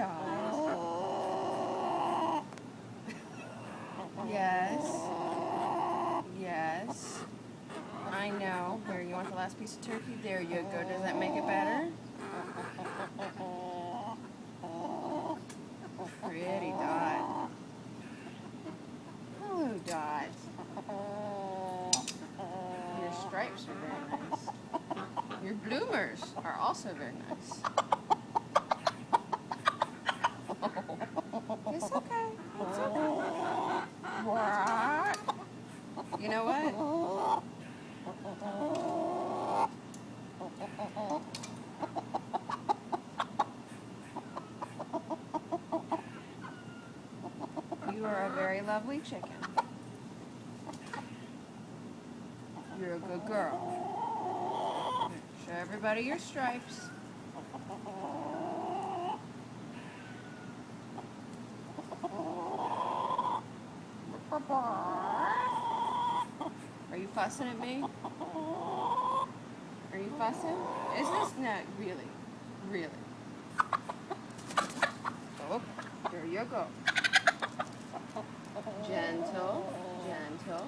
dot. Yes. Yes. I know. Here, you want the last piece of turkey? There you go. Does that make it better? Pretty Dot. Hello, Dot. Your stripes are very nice. Your bloomers are also very nice. It's okay. It's okay. What? You know what? You are a very lovely chicken. You're a good girl. Show everybody your stripes. Are you fussing at me? Are you fussing? Is this not really? Really? Oh, here you go. Gentle, gentle.